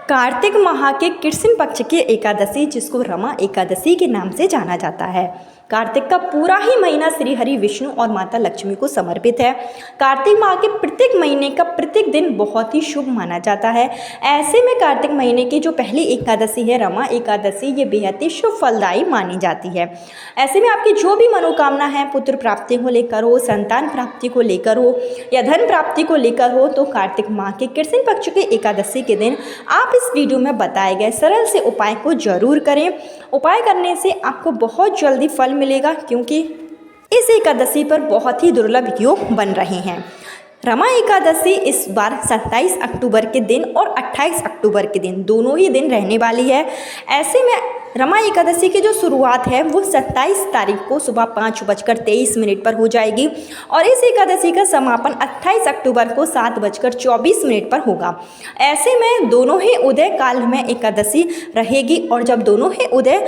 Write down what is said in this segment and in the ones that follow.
कार्तिक माह के कृष्ण पक्ष की एकादशी, जिसको रमा एकादशी के नाम से जाना जाता है। कार्तिक का पूरा ही महीना श्री हरि विष्णु और माता लक्ष्मी को समर्पित है। कार्तिक माह के प्रत्येक महीने का प्रत्येक दिन बहुत ही शुभ माना जाता है। ऐसे में कार्तिक महीने की जो पहली एकादशी है रमा एकादशी, ये बेहद ही शुभ फलदायी मानी जाती है। ऐसे में आपकी जो भी मनोकामना है, पुत्र प्राप्ति को लेकर हो, संतान प्राप्ति को लेकर हो या धन प्राप्ति को लेकर हो, तो कार्तिक माह के कृष्ण पक्ष के एकादशी के दिन आप इस वीडियो में बताए गए सरल से उपाय को जरूर करें। उपाय करने से आपको बहुत जल्दी फल मिलेगा, क्योंकि इस एकादशी पर बहुत ही दुर्लभ योग बन रहे हैं। रमा एकादशी इस बार 27 अक्टूबर के दिन और 28 अक्टूबर के दिन दोनों ही दिन रहने वाली है। ऐसे में रमा एकादशी की जो शुरुआत है वो 27 तारीख को सुबह 5:23 पर हो जाएगी और इस एकादशी का समापन 28 अक्टूबर को 7:24 पर होगा। ऐसे में दोनों ही उदय काल में एकादशी रहेगी और जब दोनों ही उदय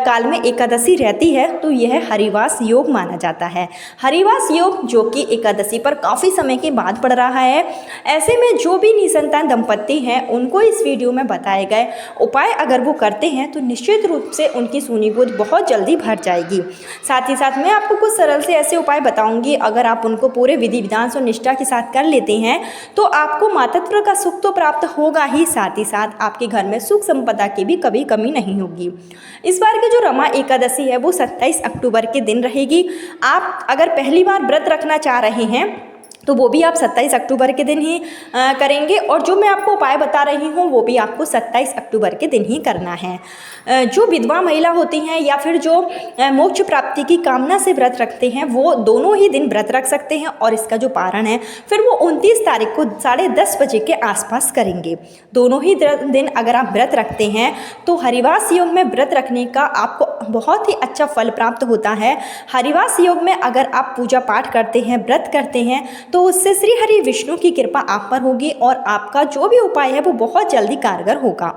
काल में एकादशी रहती है तो यह हरिवास योग माना जाता है। हरिवास योग जो कि एकादशी पर काफ़ी समय के बाद पड़ रहा है। ऐसे में जो भी निसंतान दंपत्ति हैं उनको इस वीडियो में बताए गए उपाय अगर वो करते हैं तो निश्चित रूप से उनकी सूनी गोद बहुत जल्दी भर जाएगी। साथ ही साथ मैं आपको कुछ सरल से ऐसे उपाय बताऊंगी, अगर आप उनको पूरे विधि विधान और निष्ठा के साथ कर लेते हैं तो आपको मातृत्व का सुख तो प्राप्त होगा ही, साथ ही साथ आपके घर में सुख संपदा की भी कभी कमी नहीं होगी। इस बार की जो रमा एकादशी है वो 27 अक्टूबर के दिन रहेगी। आप अगर पहली बार व्रत रखना चाह रहे हैं तो वो भी आप 27 अक्टूबर के दिन ही करेंगे और जो मैं आपको उपाय बता रही हूँ वो भी आपको 27 अक्टूबर के दिन ही करना है। जो विधवा महिला होती हैं या फिर जो मोक्ष प्राप्ति की कामना से व्रत रखते हैं वो दोनों ही दिन व्रत रख सकते हैं और इसका जो पारण है फिर वो 29 तारीख को 10:30 बजे के आसपास करेंगे। दोनों ही दिन अगर आप व्रत रखते हैं तो हरिवास योग में व्रत रखने का आपको बहुत ही अच्छा फल प्राप्त होता है। हरिवास योग में अगर आप पूजा पाठ करते हैं, व्रत करते हैं तो उससे श्री हरि विष्णु की कृपा आप पर होगी और आपका जो भी उपाय है वो बहुत जल्दी कारगर होगा।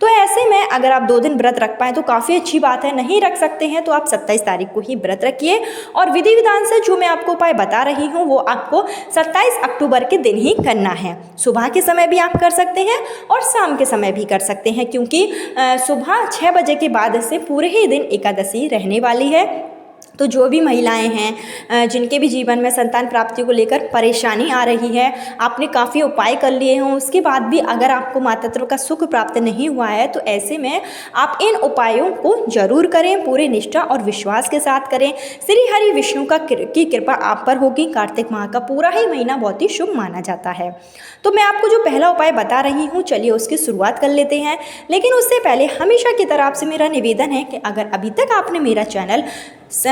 तो ऐसे में अगर आप 2 दिन व्रत रख पाएँ तो काफ़ी अच्छी बात है। नहीं रख सकते हैं तो आप 27 तारीख को ही व्रत रखिए और विधि विधान से जो मैं आपको उपाय बता रही हूँ वो आपको 27 अक्टूबर के दिन ही करना है। सुबह के समय भी आप कर सकते हैं और शाम के समय भी कर सकते हैं, क्योंकि सुबह 6 बजे के बाद से पूरे ही दिन एकादशी रहने वाली है। तो जो भी महिलाएं हैं जिनके भी जीवन में संतान प्राप्ति को लेकर परेशानी आ रही है, आपने काफ़ी उपाय कर लिए हों, उसके बाद भी अगर आपको मातृत्व का सुख प्राप्त नहीं हुआ है तो ऐसे में आप इन उपायों को जरूर करें, पूरे निष्ठा और विश्वास के साथ करें। श्री हरि विष्णु की कृपा आप पर होगी। कार्तिक माह का पूरा ही महीना बहुत ही शुभ माना जाता है। तो मैं आपको जो पहला उपाय बता रही हूँ चलिए उसकी शुरुआत कर लेते हैं। लेकिन उससे पहले हमेशा की तरह आपसे मेरा निवेदन है कि अगर अभी तक आपने मेरा चैनल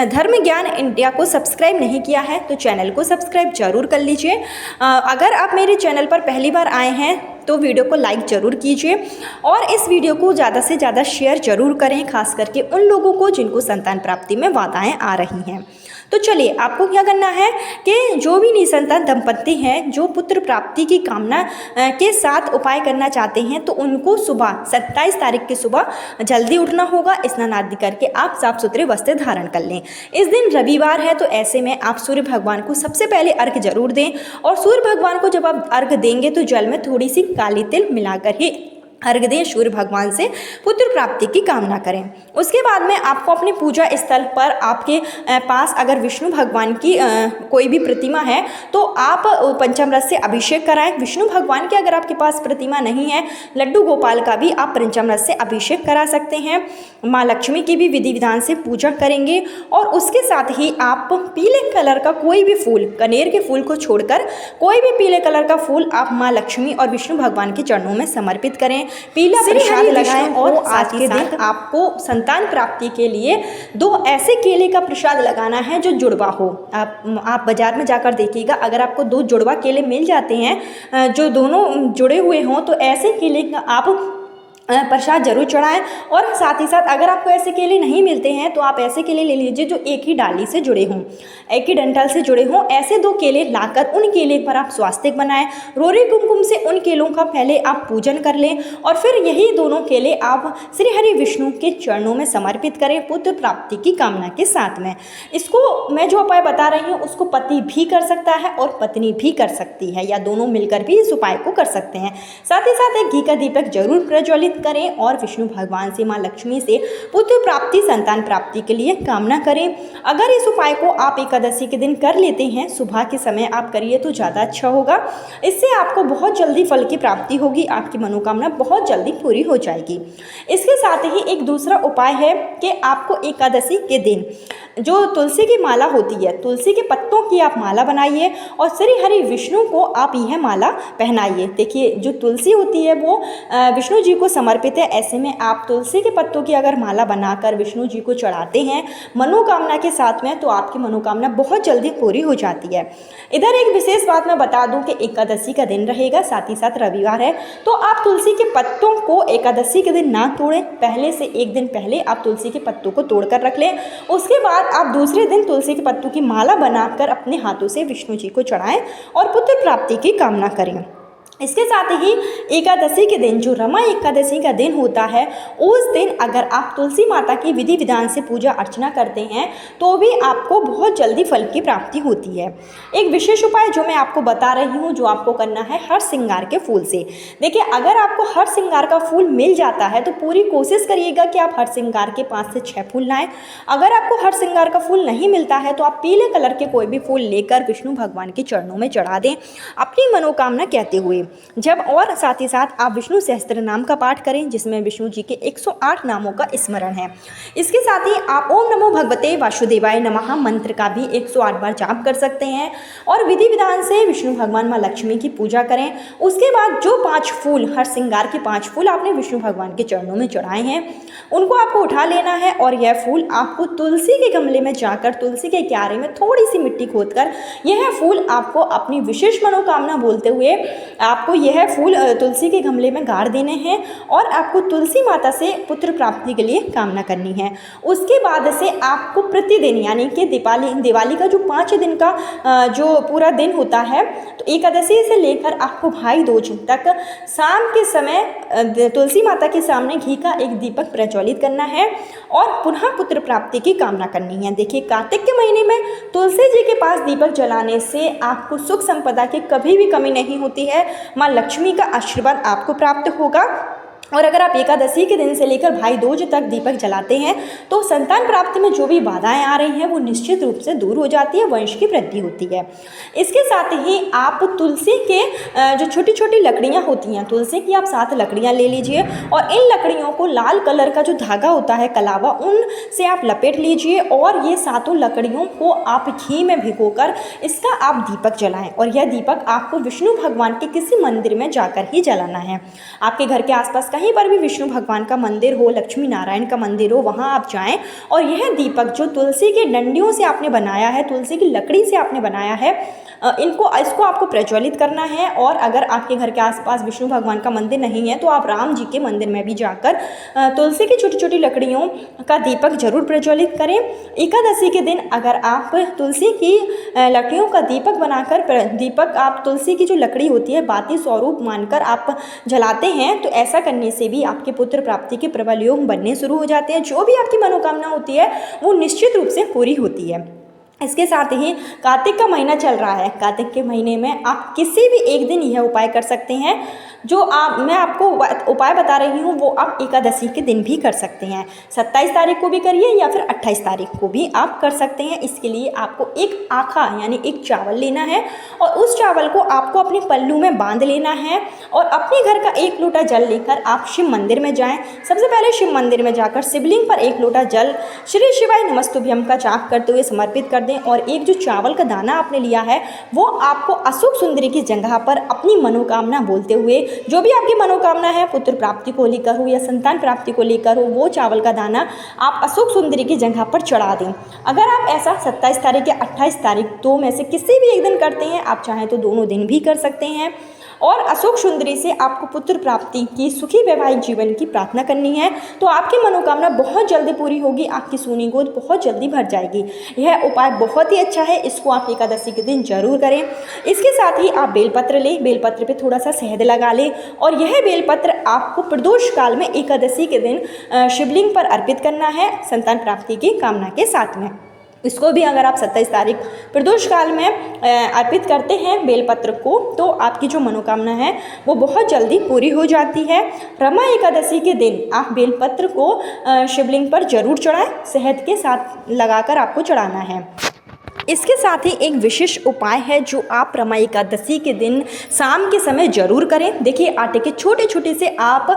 धर्म ज्ञान इंडिया को सब्सक्राइब नहीं किया है तो चैनल को सब्सक्राइब जरूर कर लीजिए। अगर आप मेरे चैनल पर पहली बार आए हैं तो वीडियो को लाइक ज़रूर कीजिए और इस वीडियो को ज़्यादा से ज़्यादा शेयर जरूर करें, खास करके उन लोगों को जिनको संतान प्राप्ति में बाधाएं आ रही हैं। तो चलिए आपको क्या करना है कि जो भी निसंतान दंपत्ति हैं जो पुत्र प्राप्ति की कामना के साथ उपाय करना चाहते हैं तो उनको सुबह 27 तारीख की सुबह जल्दी उठना होगा। स्नान आदि करके आप साफ सुथरे वस्त्र धारण कर लें। इस दिन रविवार है तो ऐसे में आप सूर्य भगवान को सबसे पहले अर्घ जरूर दें और सूर्य भगवान को जब आप अर्घ देंगे तो जल में थोड़ी सी काली तिल मिलाकर ही अर्घ दें। सूर्य भगवान से पुत्र प्राप्ति की कामना करें। उसके बाद में आपको अपने पूजा स्थल पर आपके पास अगर विष्णु भगवान की कोई भी प्रतिमा है तो आप पंचामृत से अभिषेक कराएं। विष्णु भगवान की अगर आपके पास प्रतिमा नहीं है, लड्डू गोपाल का भी आप पंचामृत से अभिषेक करा सकते हैं। माँ लक्ष्मी की भी विधि विधान से पूजा करेंगे और उसके साथ ही आप पीले कलर का कोई भी फूल, कनेर के फूल को छोड़कर कोई भी पीले कलर का फूल आप माँ लक्ष्मी और विष्णु भगवान के चरणों में समर्पित करें। पीला प्रसाद लगाएं और आज के दिन आपको संतान प्राप्ति के लिए 2 ऐसे केले का प्रसाद लगाना है जो जुड़वा हो। आप बाजार में जाकर देखिएगा, अगर आपको 2 जुड़वा केले मिल जाते हैं जो दोनों जुड़े हुए हों तो ऐसे केले का आप प्रसाद जरूर चढ़ाएं। और साथ ही साथ अगर आपको ऐसे केले नहीं मिलते हैं तो आप ऐसे केले ले लीजिए जो एक ही डाली से जुड़े हों, एक ही डंठल से जुड़े हों। ऐसे 2 केले लाकर उन केले पर आप स्वास्तिक बनाएं। रोरी कुमकुम से उन केलों का पहले आप पूजन कर लें और फिर यही दोनों केले आप श्री हरि विष्णु के चरणों में समर्पित करें पुत्र प्राप्ति की कामना के साथ में। इसको मैं जो उपाय बता रही हूँ उसको पति भी कर सकता है और पत्नी भी कर सकती है, या दोनों मिलकर भी इस उपाय को कर सकते हैं। साथ ही साथ एक घी का दीपक जरूर प्रज्वलित करें और विष्णु भगवान से, माँ लक्ष्मी से पुत्र प्राप्ति, संतान प्राप्ति के लिए कामना करें। अगर इस उपाय को आप एकादशी के दिन कर लेते हैं, सुबह के समय आप करिए तो ज़्यादा अच्छा होगा। इससे आपको बहुत जल्दी फल की प्राप्ति होगी, आपकी मनोकामना बहुत जल्दी पूरी हो जाएगी। इसके साथ ही एक दूसरा उपाय है कि आपको एकादशी के दिन जो तुलसी की माला होती है, तुलसी के पत्तों की आप माला बनाइए और श्री हरि विष्णु को आप यह माला पहनाइए। देखिए, जो तुलसी होती है वो विष्णु जी को समर्पित है। ऐसे में आप तुलसी के पत्तों की अगर माला बनाकर विष्णु जी को चढ़ाते हैं मनोकामना के साथ में, तो आपकी मनोकामना बहुत जल्दी पूरी हो जाती है। इधर एक विशेष बात मैं बता दूं कि एकादशी का दिन रहेगा, साथ ही साथ रविवार है, तो आप तुलसी के पत्तों को एकादशी के दिन ना तोड़ें। पहले से एक दिन पहले आप तुलसी के पत्तों को तोड़कर रख लें। उसके बाद आप दूसरे दिन तुलसी के पत्तों की माला बनाकर अपने हाथों से विष्णु जी को चढ़ाएं और पुत्र प्राप्ति की कामना करें। इसके साथ ही एकादशी के दिन, जो रमा एकादशी का दिन होता है, उस दिन अगर आप तुलसी माता की विधि विधान से पूजा अर्चना करते हैं तो भी आपको बहुत जल्दी फल की प्राप्ति होती है। एक विशेष उपाय जो मैं आपको बता रही हूँ, जो आपको करना है हर श्रृंगार के फूल से। देखिए, अगर आपको हर श्रृंगार का फूल मिल जाता है तो पूरी कोशिश करिएगा कि आप हर श्रृंगार के 5 से 6 फूल लाएं। अगर आपको हर श्रृंगार का फूल नहीं मिलता है तो आप पीले कलर के कोई भी फूल लेकर विष्णु भगवान के चरणों में चढ़ा दें अपनी मनोकामना कहते हुए। जब और साथ ही साथ आप विष्णु सहस्त्र नाम का पाठ करें, जिसमें विष्णु जी के 108 नामों का स्मरण है। इसके साथ ही आप ओम नमो भगवते वासुदेवाय नमः मंत्र का भी 108 बार जाप कर सकते हैं और विधि विधान से विष्णु भगवान माँ लक्ष्मी की पूजा करें। उसके बाद जो 5 फूल, हर श्रृंगार के 5 फूल आपने विष्णु भगवान के चरणों में चढ़ाए हैं, उनको आपको उठा लेना है और यह फूल आपको तुलसी के गमले में जाकर, तुलसी के क्यारे में थोड़ी सी मिट्टी खोदकर यह फूल आपको अपनी विशेष मनोकामना बोलते हुए आपको यह फूल तुलसी के गमले में गाड़ देने हैं और आपको तुलसी माता से पुत्र प्राप्ति के लिए कामना करनी है। उसके बाद से आपको प्रतिदिन, यानी कि दिवाली का जो 5 दिन का जो पूरा दिन होता है, तो एकादशी से लेकर आपको भाई दूज तक शाम के समय तुलसी माता के सामने घी का एक दीपक प्रज्वलित करना है और पुनः पुत्र प्राप्ति की कामना करनी है। देखिए, कार्तिक के महीने में तुलसी जी के पास दीपक जलाने से आपको सुख संपदा की कभी भी कमी नहीं होती है। माँ लक्ष्मी का आशीर्वाद आपको प्राप्त होगा। और अगर आप एकादशी के दिन से लेकर भाई दूज तक दीपक जलाते हैं तो संतान प्राप्ति में जो भी बाधाएं आ रही हैं वो निश्चित रूप से दूर हो जाती है, वंश की वृद्धि होती है। इसके साथ ही आप तुलसी के जो छोटी छोटी लकड़ियां होती हैं, तुलसी की आप 7 लकड़ियां ले लीजिए और इन लकड़ियों को लाल कलर का जो धागा होता है कलावा, उन से आप लपेट लीजिए और ये 7 लकड़ियों को आप घी में भिगोकर इसका आप दीपक जलाएं। और यह दीपक आपको विष्णु भगवान के किसी मंदिर में जाकर ही जलाना है। आपके घर के आसपास कहीं पर भी विष्णु भगवान का मंदिर हो, लक्ष्मी नारायण का मंदिर हो, वहाँ आप जाएं और यह दीपक जो तुलसी के डंडियों से आपने बनाया है, तुलसी की लकड़ी से आपने बनाया है, इसको आपको प्रज्वलित करना है। और अगर आपके घर के आसपास विष्णु भगवान का मंदिर नहीं है तो आप राम जी के मंदिर में भी जाकर तुलसी की छोटी छोटी लकड़ियों का दीपक जरूर प्रज्वलित करें। एकादशी के दिन अगर आप तुलसी की लकड़ियों का दीपक बनाकर, दीपक आप तुलसी की जो लकड़ी होती है बाती स्वरूप मानकर आप जलाते हैं, तो ऐसा करने से भी आपके पुत्र प्राप्ति के प्रबल योग बनने शुरू हो जाते हैं। जो भी आपकी मनोकामना होती है वो निश्चित रूप से पूरी होती है। इसके साथ ही कार्तिक का महीना चल रहा है। कार्तिक के महीने में आप किसी भी एक दिन यह उपाय कर सकते हैं। जो मैं आपको उपाय बता रही हूँ वो आप एकादशी के दिन भी कर सकते हैं। 27 तारीख को भी करिए या फिर 28 तारीख को भी आप कर सकते हैं। इसके लिए आपको एक आखा यानी एक चावल लेना है और उस चावल को आपको अपने पल्लू में बांध लेना है और अपने घर का 1 लोटा जल लेकर आप शिव मंदिर में जाएं। सबसे पहले शिव मंदिर में जाकर शिवलिंग पर 1 लोटा जल श्री शिवाय नमस्तुभ्यम का जाप करते हुए समर्पित कर दें और एक जो चावल का दाना आपने लिया है वो आपको अशोक सुंदरी की जगह पर अपनी मनोकामना बोलते हुए, जो भी आपकी मनोकामना है पुत्र प्राप्ति को लेकर हो या संतान प्राप्ति को लेकर हो, वो चावल का दाना आप अशोक सुंदरी की जगह पर चढ़ा दें। अगर आप ऐसा 27 तारीख या 28 तारीख 2 में से किसी भी एक दिन करते हैं, आप चाहें तो दोनों दिन भी कर सकते हैं। और अशोक सुंदरी से आपको पुत्र प्राप्ति की, सुखी वैवाहिक जीवन की प्रार्थना करनी है, तो आपकी मनोकामना बहुत जल्दी पूरी होगी, आपकी सोनी गोद बहुत जल्दी भर जाएगी। यह उपाय बहुत ही अच्छा है, इसको आप एकादशी के दिन जरूर करें। इसके साथ ही आप बेलपत्र लें, बेलपत्र पे थोड़ा सा शहद लगा लें और यह बेलपत्र आपको प्रदोष काल में एकादशी के दिन शिवलिंग पर अर्पित करना है, संतान प्राप्ति की कामना के साथ में। इसको भी अगर आप 27 तारीख प्रदोष काल में अर्पित करते हैं बेलपत्र को, तो आपकी जो मनोकामना है वो बहुत जल्दी पूरी हो जाती है। रमा एकादशी के दिन आप बेलपत्र को शिवलिंग पर जरूर चढ़ाएं, शहद के साथ लगाकर आपको चढ़ाना है। इसके साथ ही एक विशेष उपाय है जो आप रमा एकादशी के दिन शाम के समय जरूर करें। देखिए, आटे के छोटे छोटे से आप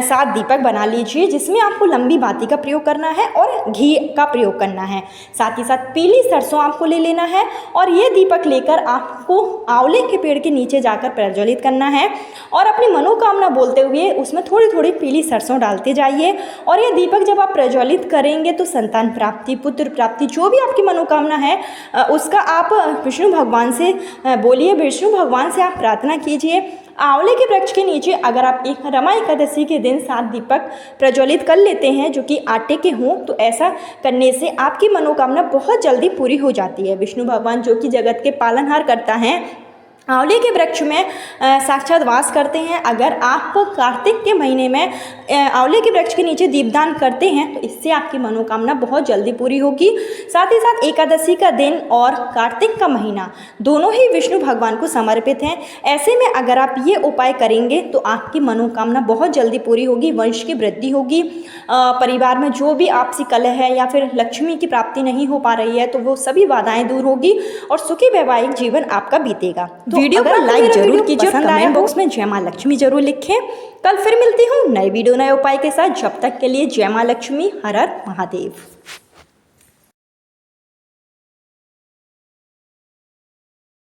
7 दीपक बना लीजिए, जिसमें आपको लंबी बाती का प्रयोग करना है और घी का प्रयोग करना है। साथ ही साथ पीली सरसों आपको ले लेना है और ये दीपक लेकर आपको आंवले के पेड़ के नीचे जाकर प्रज्वलित करना है और अपनी मनोकामना बोलते हुए उसमें थोड़ी थोड़ी पीली सरसों डालते जाइए। और ये दीपक जब आप प्रज्वलित करेंगे तो संतान प्राप्ति, पुत्र प्राप्ति, जो भी आपकी मनोकामना है उसका आप विष्णु भगवान से बोलिए, विष्णु भगवान से आप प्रार्थना कीजिए। आंवले के वृक्ष के नीचे अगर आप एक रमा एकादशी के दिन 7 दीपक प्रज्वलित कर लेते हैं जो कि आटे के हों, तो ऐसा करने से आपकी मनोकामना बहुत जल्दी पूरी हो जाती है। विष्णु भगवान जो कि जगत के पालनहार करता है, आंवले के वृक्ष में साक्षात वास करते हैं। अगर आप कार्तिक के महीने में आंवले के वृक्ष के नीचे दीपदान करते हैं तो इससे आपकी मनोकामना बहुत जल्दी पूरी होगी। साथ ही साथ एकादशी का दिन और कार्तिक का महीना दोनों ही विष्णु भगवान को समर्पित हैं। ऐसे में अगर आप ये उपाय करेंगे तो आपकी मनोकामना बहुत जल्दी पूरी होगी, वंश की वृद्धि होगी, परिवार में जो भी आपसी कलह है या फिर लक्ष्मी की प्राप्ति नहीं हो पा रही है तो वो सभी बाधाएं दूर होगी और सुखी वैवाहिक जीवन आपका बीतेगा। वीडियो को लाइक जरूर कीजिए, कमेंट बॉक्स में जय मां लक्ष्मी जरूर लिखें। कल फिर मिलती हूँ नए वीडियो नए उपाय के साथ। जब तक के लिए जय मां लक्ष्मी, हर हर महादेव।